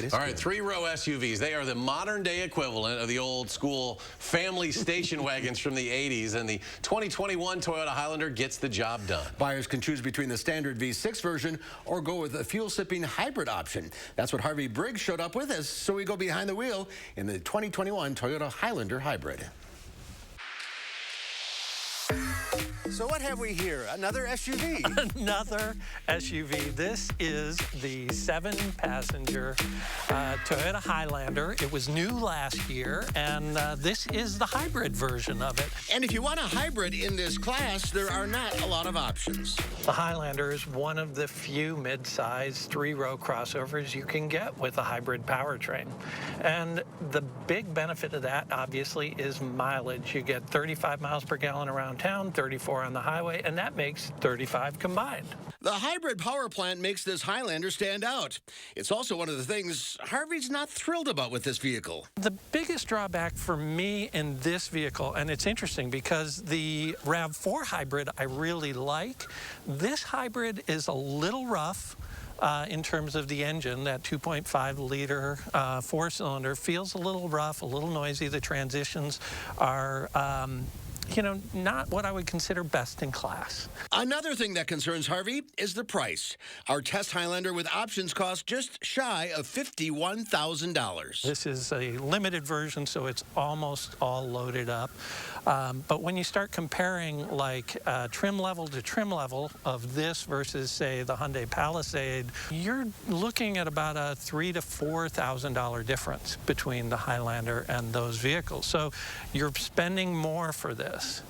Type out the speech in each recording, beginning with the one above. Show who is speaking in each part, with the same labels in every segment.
Speaker 1: is
Speaker 2: All right,
Speaker 1: good.
Speaker 2: three-row SUVs. They are the modern-day equivalent of the old-school family station wagons from the 80s, and the 2021 Toyota Highlander gets the job done.
Speaker 1: Buyers can choose between the standard V6 version or go with a fuel-sipping hybrid option. That's what Harvey Briggs showed up with us, so we go behind the wheel in the 2021 Toyota Highlander Hybrid. So what have we here? Another SUV?
Speaker 3: Another SUV. This is the 7-passenger Toyota Highlander. It was new last year, and this is the hybrid version of it.
Speaker 1: And if you want a hybrid in this class, there are not a lot of options.
Speaker 3: The Highlander is one of the few mid-size 3-row crossovers you can get with a hybrid powertrain. And the big benefit of that, obviously, is mileage. You get 35 miles per gallon around town, 34 on the highway, and that makes 35 combined.
Speaker 1: The hybrid power plant makes this Highlander stand out. It's also one of the things Harvey's not thrilled about with this vehicle.
Speaker 3: The biggest drawback for me in this vehicle, and it's interesting because the RAV4 hybrid I really like, this hybrid is a little rough. In terms of the engine, that 2.5-liter 4-cylinder feels a little rough, a little noisy. The transitions are not what I would consider best in class.
Speaker 1: Another thing that concerns Harvey is the price. Our test Highlander with options costs just shy of $51,000.
Speaker 3: This is a limited version, so it's almost all loaded up. But when you start comparing like trim level to trim level of this versus, say, the Hyundai Palisade, you're looking at about a $3,000 to $4,000 difference between the Highlander and those vehicles. So you're spending more for this,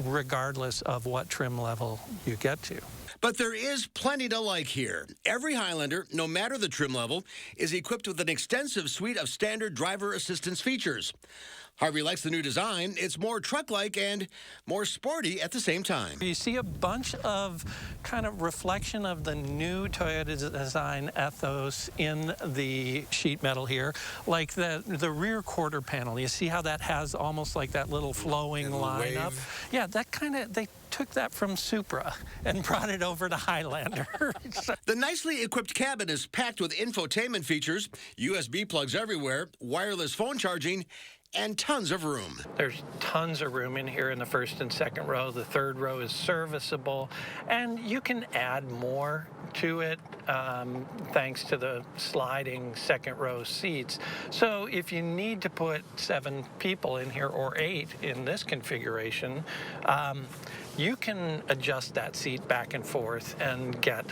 Speaker 3: regardless of what trim level you get to.
Speaker 1: But there is plenty to like here. Every Highlander, no matter the trim level, is equipped with an extensive suite of standard driver assistance features. Harvey likes the new design. It's more truck-like and more sporty at the same time.
Speaker 3: You see a bunch of kind of reflection of the new Toyota design ethos in the sheet metal here, like the rear quarter panel. You see how that has almost like that little flowing line up? Yeah, that kind of, they took that from Supra and brought it over to Highlander.
Speaker 1: The nicely equipped cabin is packed with infotainment features, USB plugs everywhere, wireless phone charging, and tons of room.
Speaker 3: There's tons of room in here in the first and second row. The third row is serviceable, and you can add more to it thanks to the sliding second row seats. So if you need to put 7 people in here or 8 in this configuration, you can adjust that seat back and forth and get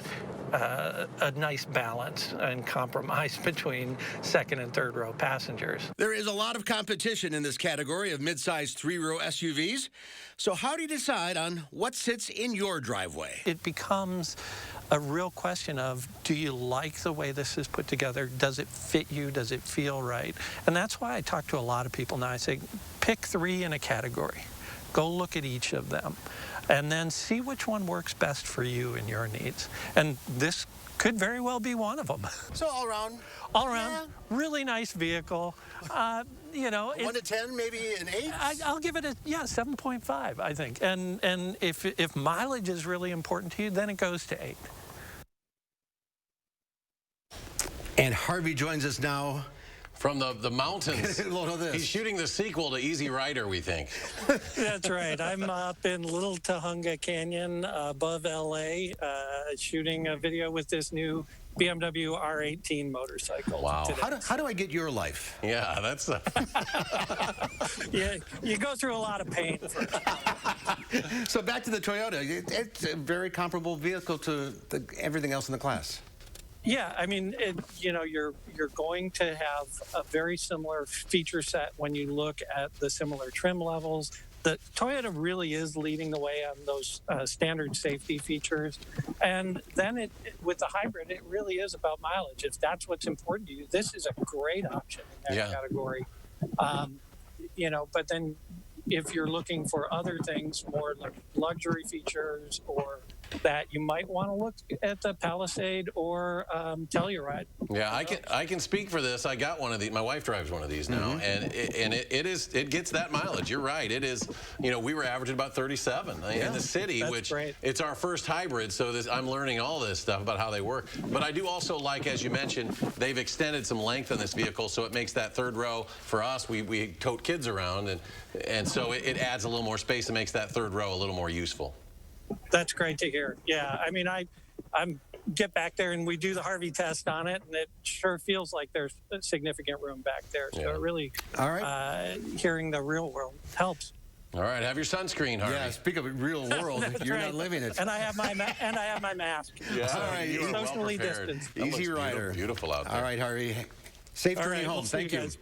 Speaker 3: a nice balance and compromise between second and third row passengers.
Speaker 1: There is a lot of competition in this category of mid-sized 3-row SUVs. So how do you decide on what sits in your driveway?
Speaker 3: It becomes a real question of, do you like the way this is put together? Does it fit you? Does it feel right? And that's why I talk to a lot of people now. I say, pick 3 in a category. Go look at each of them, and then see which one works best for you and your needs. And this could very well be one of them.
Speaker 1: So all around,
Speaker 3: yeah. Really nice vehicle.
Speaker 1: 1 to 10, maybe an 8?
Speaker 3: I'll give it a 7.5, I think. And if mileage is really important to you, then it goes to 8.
Speaker 1: And Harvey joins us now.
Speaker 2: From the mountains.
Speaker 1: This.
Speaker 2: He's shooting the sequel to Easy Rider, we think.
Speaker 3: That's right. I'm up in Little Tujunga Canyon above L.A. Shooting a video with this new BMW R18 motorcycle.
Speaker 2: Wow.
Speaker 1: How do I get your life?
Speaker 2: Yeah, that's...
Speaker 3: Yeah, you go through a lot of pain first.
Speaker 1: So back to the Toyota. It's a very comparable vehicle to everything else in the class.
Speaker 3: Yeah, I mean, you're going to have a very similar feature set when you look at the similar trim levels. The Toyota really is leading the way on those standard safety features. And then with the hybrid, it really is about mileage. If that's what's important to you, this is a great option in that category. But then if you're looking for other things, more like luxury features or that you might want to look at the Palisade or Telluride.
Speaker 2: Yeah, I can speak for this. I got one of these. My wife drives one of these now, and it gets that mileage. You're right. It is. You know, we were averaging about 37 in the city,
Speaker 3: That's
Speaker 2: which
Speaker 3: great.
Speaker 2: it's our first hybrid. So I'm learning all this stuff about how they work. But I do also like, as you mentioned, they've extended some length in this vehicle, so it makes that third row for us. We tote kids around, and so it adds a little more space and makes that third row a little more useful.
Speaker 3: That's great to hear. Yeah, I mean, I'm get back there and we do the Harvey test on it, and it sure feels like there's significant room back there. So it really,
Speaker 1: all right,
Speaker 3: hearing the real world helps.
Speaker 2: All right, have your sunscreen, Harvey.
Speaker 1: Yeah, speak of real world, you're not living it.
Speaker 3: And I have my mask.
Speaker 2: Yeah,
Speaker 1: all right,
Speaker 2: you are
Speaker 3: socially
Speaker 2: well prepared.
Speaker 3: distanced.
Speaker 2: That
Speaker 1: Easy
Speaker 2: looks
Speaker 1: rider.
Speaker 2: Beautiful out there.
Speaker 1: All right, Harvey. Safe
Speaker 3: All
Speaker 1: journey
Speaker 3: right,
Speaker 1: home.
Speaker 3: we'll see
Speaker 1: Thank
Speaker 3: you
Speaker 1: you.
Speaker 3: guys.